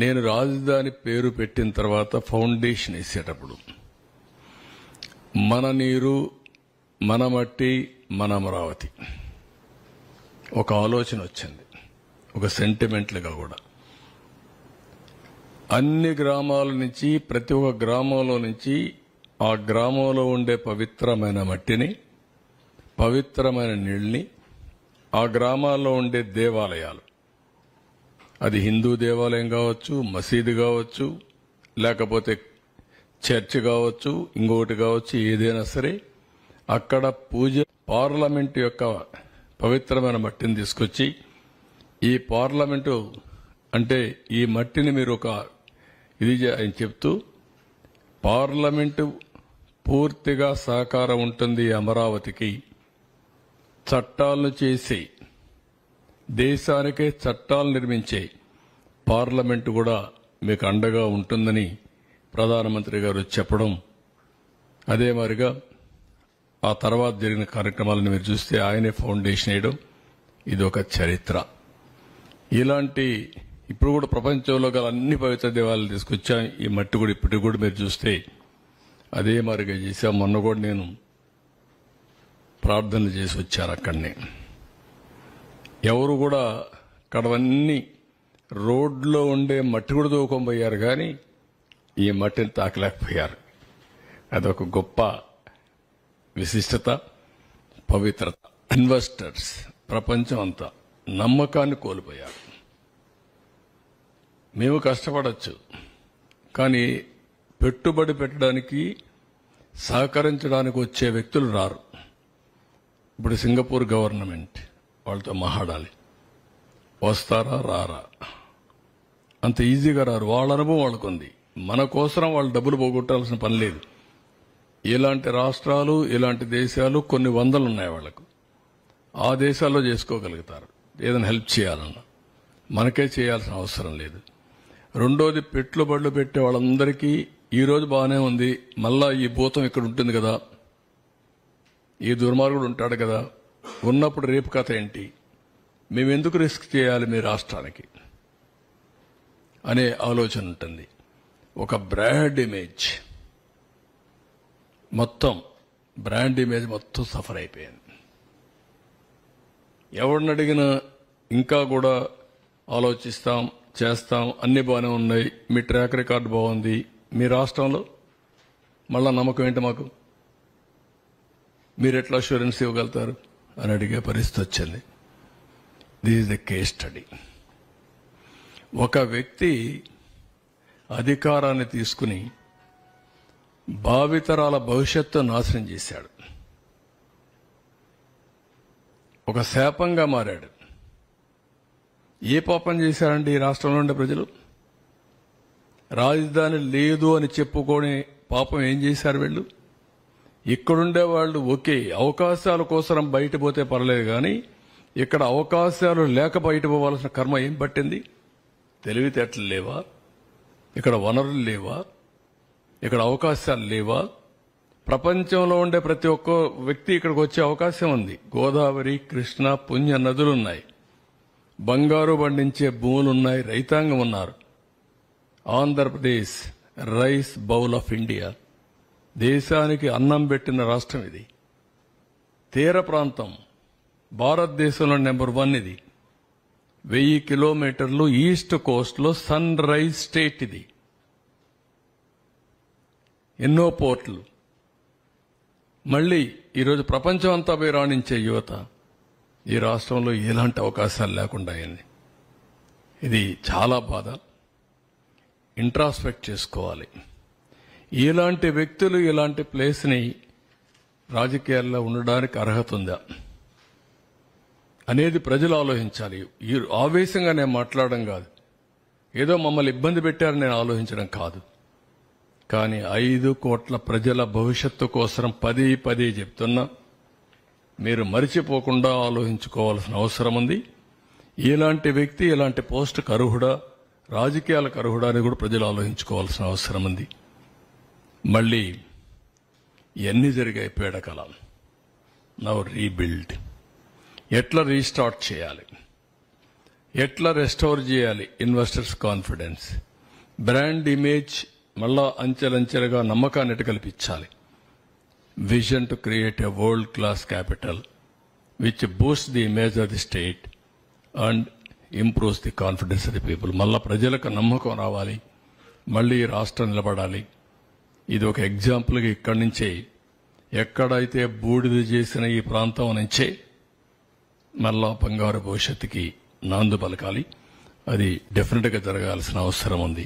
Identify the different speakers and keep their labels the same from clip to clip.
Speaker 1: నేను రాజధాని పేరు పెట్టిన తర్వాత ఫౌండేషన్ వేసేటప్పుడు మన నీరు, మన మట్టి, మన అమరావతి ఒక ఆలోచన వచ్చింది, ఒక సెంటిమెంట్లుగా కూడా. అన్ని గ్రామాల నుంచి, ప్రతి ఒక్క గ్రామంలో నుంచి ఆ గ్రామంలో ఉండే పవిత్రమైన మట్టిని, పవిత్రమైన నీళ్ళని, ఆ గ్రామాల్లో ఉండే దేవాలయాలు, అది హిందూ దేవాలయం కావచ్చు, మసీదు కావచ్చు, లేకపోతే చర్చ్ కావచ్చు, ఇంకొకటి కావచ్చు, ఏదైనా సరే అక్కడ పూజ, పార్లమెంటు యొక్క పవిత్రమైన మట్టిని తీసుకొచ్చి, ఈ పార్లమెంటు అంటే ఈ మట్టిని మీరు ఒక ఇది ఆయన చెప్తూ, పార్లమెంటు పూర్తిగా సహకారం ఉంటుంది అమరావతికి, చట్టాలను చేసి దేశానికే చట్టాలు నిర్మించే పార్లమెంటు కూడా మీకు అండగా ఉంటుందని ప్రధానమంత్రి గారు చెప్పడం, అదే మాదిరిగా ఆ తర్వాత జరిగిన కార్యక్రమాలను మీరు చూస్తే ఆయనే ఫౌండేషన్ వేయడం, ఇది ఒక చరిత్ర. ఇలాంటి ఇప్పుడు కూడా ప్రపంచంలో గల అన్ని పవిత్ర దేవాలయాలు తీసుకొచ్చాం. ఈ మట్టి కూడా ఇప్పటికి కూడా మీరు చూస్తే అదే మాదిరిగా చేశాం. మొన్న కూడా నేను ప్రార్థనలు చేసి వచ్చాను అక్కడనే. ఎవరు కూడా అక్కడవన్నీ రోడ్లో ఉండే మట్టి కూడా తోకొనిపోయారు, కానీ ఈ మట్టిని తాకలేకపోయారు. అదొక గొప్ప విశిష్టత, పవిత్రత. ఇన్వెస్టర్స్ ప్రపంచం అంతా నమ్మకాన్ని కోల్పోయారు. మేము కష్టపడచ్చు, కానీ పెట్టుబడి పెట్టడానికి, సహకరించడానికి వచ్చే వ్యక్తులు రారు. ఇప్పుడు సింగపూర్ గవర్నమెంట్ వాళ్ళతో మాట్లాడాలి, వస్తారా రారా? అంత ఈజీగా రారు. వాళ్ళ అనుభవం వాళ్ళకుంది. మన కోసం వాళ్ళు డబ్బులు పోగొట్టాల్సిన పని లేదు. ఇలాంటి రాష్ట్రాలు, ఇలాంటి దేశాలు కొన్ని వందలు ఉన్నాయి వాళ్లకు. ఆ దేశాల్లో చేసుకోగలుగుతారు ఏదైనా హెల్ప్ చేయాలన్నా. మనకే చేయాల్సిన అవసరం లేదు. రెండోది, పెట్టుబడులు పెట్టే వాళ్ళందరికీ ఈ రోజు బాగానే ఉంది, మళ్ళా ఈ భూతం ఇక్కడ ఉంటుంది కదా, ఈ దుర్మార్గుడు ఉంటాడు కదా, ఉన్నప్పుడు రేపు కథ ఏంటి, మేమెందుకు రిస్క్ చేయాలి మీ రాష్ట్రానికి అనే ఆలోచన ఉంటుంది. ఒక బ్రాండ్ ఇమేజ్, మొత్తం బ్రాండ్ ఇమేజ్ మొత్తం సఫర్ అయిపోయింది. ఎవరిని అడిగినా ఇంకా కూడా ఆలోచిస్తాం, చేస్తాం, అన్ని బాగానే ఉన్నాయి, మీ ట్రాక్ రికార్డు బాగుంది, మీ రాష్ట్రంలో మళ్ళా నమ్మకం ఏంటి మాకు, మీరు ఎట్లా అష్యూరెన్స్ ఇవ్వగలుగుతారు అని అడిగే పరిస్థితి వచ్చింది. This is the case study. ఒక వ్యక్తి అధికారాన్ని తీసుకుని భావితరాల భవిష్యత్తు నాశనం చేశాడు. ఒక శాపంగా మారాడు. ఏ పాపం చేశారండి ఈ రాష్ట్రంలో ఉండే ప్రజలు? రాజధాని లేదు అని చెప్పుకొని పాపం ఏం చేశారు వీళ్ళు? ఇక్కడుండే వాళ్ళు ఓకే, అవకాశాల కోసం బయట పోతే పర్లేదు, కానీ ఇక్కడ అవకాశాలు లేక బయట పోవాల్సిన కర్మ ఏం పట్టింది? తెలివితేటలు లేవా? ఇక్కడ వనరులు లేవా? ఇక్కడ అవకాశాలు లేవా? ప్రపంచంలో ఉండే ప్రతి ఒక్క వ్యక్తి ఇక్కడికి వచ్చే అవకాశం ఉంది. గోదావరి, కృష్ణ, పుణ్య నదులున్నాయి, బంగారు పండించే భూములున్నాయి, రైతాంగం ఉన్నారు. Andhra Pradesh rice bowl of India, దేశానికి అన్నం పెట్టిన రాష్ట్రం ఇది. తీర ప్రాంతం భారతదేశంలో నెంబర్ 1 ఇది. 1000 కిలోమీటర్లు ఈస్ట్ కోస్ట్ లో సన్ రైజ్ స్టేట్ ఇది. ఎన్నో పోర్ట్లు. మళ్లీ ఈరోజు ప్రపంచం అంతా పోయి రాణించే యువత ఈ రాష్ట్రంలో ఎలాంటి అవకాశాలు లేకుండా అయింది. ఇది చాలా బాధ. ఇంట్రాస్పెక్ట్ చేసుకోవాలి. ఇలాంటి వ్యక్తులు ఇలాంటి ప్లేస్ని రాజకీయాల్లో ఉండడానికి అర్హత ఉందా అనేది ప్రజలు ఆలోచించాలి. ఈ ఆవేశంగా నేను మాట్లాడడం కాదు, ఏదో మమ్మల్ని ఇబ్బంది పెట్టారని నేను ఆలోచించడం కాదు. కానీ 5 కోట్ల ప్రజల భవిష్యత్తు కోసం పదే చెప్తున్నా, మీరు మరిచిపోకుండా ఆలోచించుకోవాల్సిన అవసరం ఉంది. ఇలాంటి వ్యక్తి ఇలాంటి పోస్టుకు అర్హుడా, రాజకీయాలకు అర్హుడా అని కూడా ప్రజలు ఆలోచించుకోవాల్సిన అవసరం ఉంది. మళ్ళీ ఎన్ని జరిగాయి పీడకలం. Now rebuild. ఎట్లా రీస్టార్ట్ చేయాలి? ఎట్లా రెస్టోర్ చేయాలి ఇన్వెస్టర్స్ కాన్ఫిడెన్స్, బ్రాండ్ ఇమేజ్ మళ్ళా అంచెలంచెలుగా నమ్మకాన్ని ఎట్లా కల్పించాలి, vision to create a world class capital which Boost the image of the state and improves the confidence of the people. మళ్ళా ప్రజలకు నమ్మకం రావాలి, మళ్ళీ రాష్ట్రం నిలబడాలి. ఇది ఒక ఎగ్జాంపుల్గా ఇక్కడి నుంచే ఎక్కడైతే బూడిద చేసిన ఈ ప్రాంతం నుంచే మళ్ళా బంగారు భవిష్యత్తుకి నాందు పలకాలి. అది డెఫినెట్గా జరగాల్సిన అవసరం ఉంది.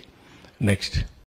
Speaker 1: నెక్స్ట్